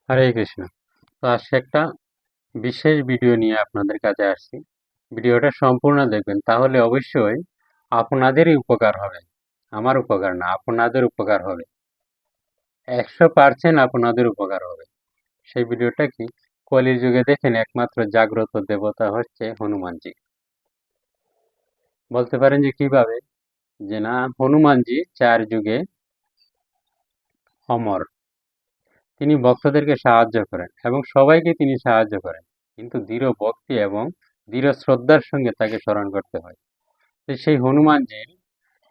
হরে কৃষ্ণ। তো আজকে একটা বিশেষ ভিডিও নিয়ে আপনাদের কাছে আসছি। ভিডিওটা সম্পূর্ণ দেখবেন, তাহলে অবশ্যই আপনাদেরই উপকার হবে। আমার উপকার না, আপনাদের উপকার হবে। 100% আপনাদের উপকার হবে। সেই ভিডিওটা কি, কলির যুগে দেখেন একমাত্র জাগ্রত দেবতা হচ্ছে হনুমানজি। বলতে পারেন যে কিভাবে, যে না, হনুমানজি 4 যুগে অমর। তিনি ভক্তদেরকে সাহায্য করেন এবং সবাইকে তিনি সাহায্য করেন, কিন্তু দৃঢ় ভক্তি এবং দৃঢ় শ্রদ্ধার সঙ্গে তাকে স্মরণ করতে হয়। তো সেই হনুমানজির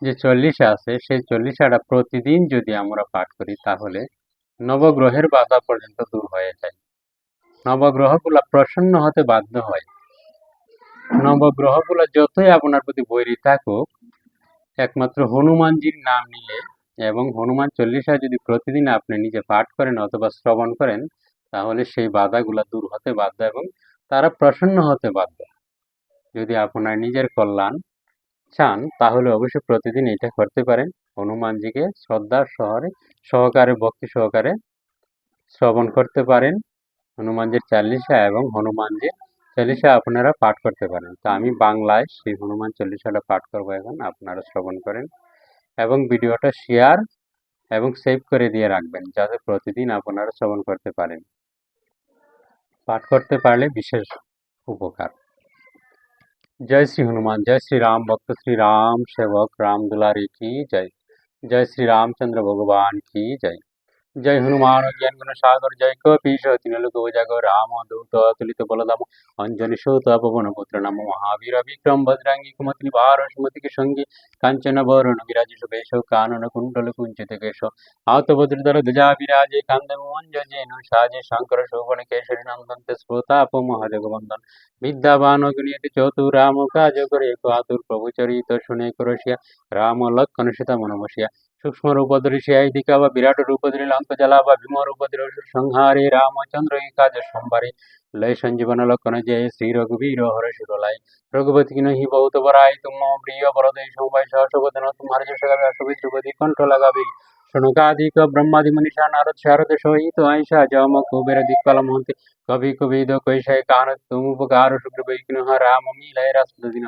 যে চল্লিশা আছে, সেই চল্লিশাটা প্রতিদিন যদি আমরা পাঠ করি, তাহলে নবগ্রহের বাধা পর্যন্ত দূর হয়ে যায়। নবগ্রহগুলা প্রসন্ন হতে বাধ্য হয়। নবগ্রহগুলা যতই আপনার প্রতি বৈরী থাকুক, একমাত্র হনুমানজির নাম নিলে এবং হনুমান চল্লিশা যদি প্রতিদিন আপনি নিজে পাঠ করেন অথবা শ্রবণ করেন, তাহলে সেই বাধাগুলা দূর হতে বাধ্য এবং তারা প্রসন্ন হতে বাধ্য। যদি আপনার নিজের কল্যাণ চান, তাহলে অবশ্যই প্রতিদিন এটা করতে পারেন। হনুমানজিকে শ্রদ্ধার সহকারে ভক্তি সহকারে শ্রবণ করতে পারেন। হনুমানজির চালিশা এবং হনুমানজির চালিশা আপনারা পাঠ করতে পারেন। তো আমি বাংলায় সেই হনুমান চল্লিশাটা পাঠ করবো, এখন আপনারা শ্রবণ করেন এবং ভিডিওটা শেয়ার এবং সেভ করে দিয়ে রাখবেন, যাতে প্রতিদিন আপনারা শ্রবণ করতে পারেন। পাঠ করতে পারলে বিশেষ উপকার। जय श्री हनुमान, जय श्री राम भक्त श्री राम सेवक राम दुलारी की जय। जय श्री रामचंद्र भगवान की जय। जय हनुमान ज्ञान गुण सागर, जय कपीश तिनलोक उजागर, राम दूत अतुलित बलधाम, अंजनी सूत पवन पुत्र नमो महावीर विक्रम भद्रांगी कुमति निवार सुमति के संगी, कांचन वरुण विराज सुबेश, कानन कुंडल कुंचित केश, हाथ वज्रधर ध्वजा विराजे, कांधे मूंज साजे, शंकर शोभन केशरी नंदन, तेजप्रताप महाजगवंदन, विद्यावान अगणियति चतुर, राम काज करे आतुर, प्रभु चरित शुने रसिया, राम लक्ष्मण सीता मन बसिया, सूक्ष्म रूपधरि सियाई বা বিরাট রূপধরি লঙ্ক জ্বালা বা ভীম রূপধরি অসুর সংহারে, রামচন্দ্র এই কাজ সম্ভারে, লয় সঞ্জীবন লক্ষণ জয়, শ্রী রঘুবীর হর শিরলাই, रघुपति की नहीं बहुत बड़ाई, तुम प्रिय बरदई सोमवाई सहस बदन, तुम्हारे जैसे गावे अशोभित द्रुपदी कंठ लगावे, शनुकादिक ब्रह्मादि मनीषा नारद शारद सहित आयषा जम कुबेर दिक्पाल महंते, कभी कभी दो कैसे कान तुम उपकार सुग्रीव राम मिलाय रासुदीन,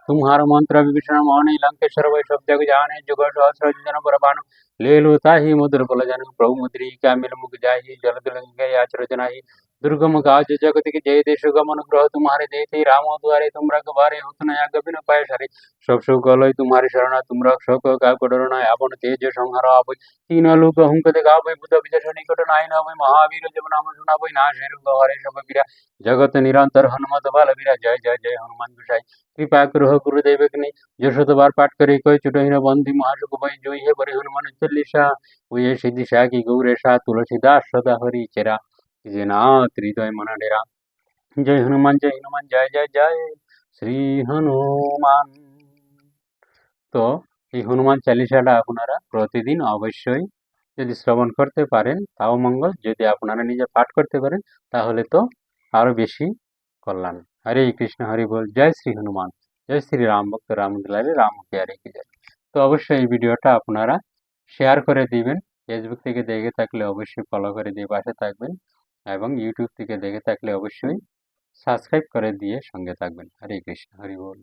तुम्हार मंत्र विभीषण मोहन लंकेश्वर वै सब जग जाने, जुग सहस्र जन पर भानु, ले लो ताहि मधुर फल जानु, प्रभु मुद्रिका मिल मुख जाहि, जल दुलंग आचर जनाहि, दुर्गम काज जगत के जय देश गम अनुग्रह तुम्हारे देते, राम द्वारे तुम रखबारे होत न गभिन पाए सारे, सब सुख लय तुम्हारी शरण, तुम रक्षक काको डर न, आपन तेज संहार आवै, तीन लोक हुंक देखावै, बुध विजय निकट नाहि नवै, महावीर जब नाम सुनावै, नाश रोग हरे सब पीरा, जगत निरंतर हनुमत बल बीरा, जय जय जय हनुमान गोसाई। कृपा करो गुरुदेव की, जो शतबार पाठ करे कोई छुटहि न बंदी, महासुख भय जोई है बड़े हनुमान चालीसा, हुए सिद्धि साकी गौरेशा, तुलसीदास सदा हरि चेरा, যে নাথ হৃদয় মনা ডেরা। জয় হনুমান, জয় হনুমান, জয় জয় জয় শ্রী হনুমান। তো এই হনুমান চালিসাটা আপনারা প্রতিদিন অবশ্যই যদি শ্রবণ করতে পারেন তাও মঙ্গল, যদি আপনারা নিজে পাঠ করতে পারেন তাহলে তো আরো বেশি কল্যাণ। হরে কৃষ্ণ, হরি বল, জয় শ্রী হনুমান, জয় শ্রী রাম ভক্ত রাম দুলারে রাম প্যারে কি জয়। তো অবশ্যই এই ভিডিওটা আপনারা শেয়ার করে দিবেন। ফেসবুক থেকে দেখে থাকলে অবশ্যই ফলো করে দিয়ে পাশে থাকবেন এবং ইউটিউব থেকে দেখে থাকলে অবশ্যই সাবস্ক্রাইব করে দিয়ে সঙ্গে থাকবেন। হরে কৃষ্ণ, হরি বল।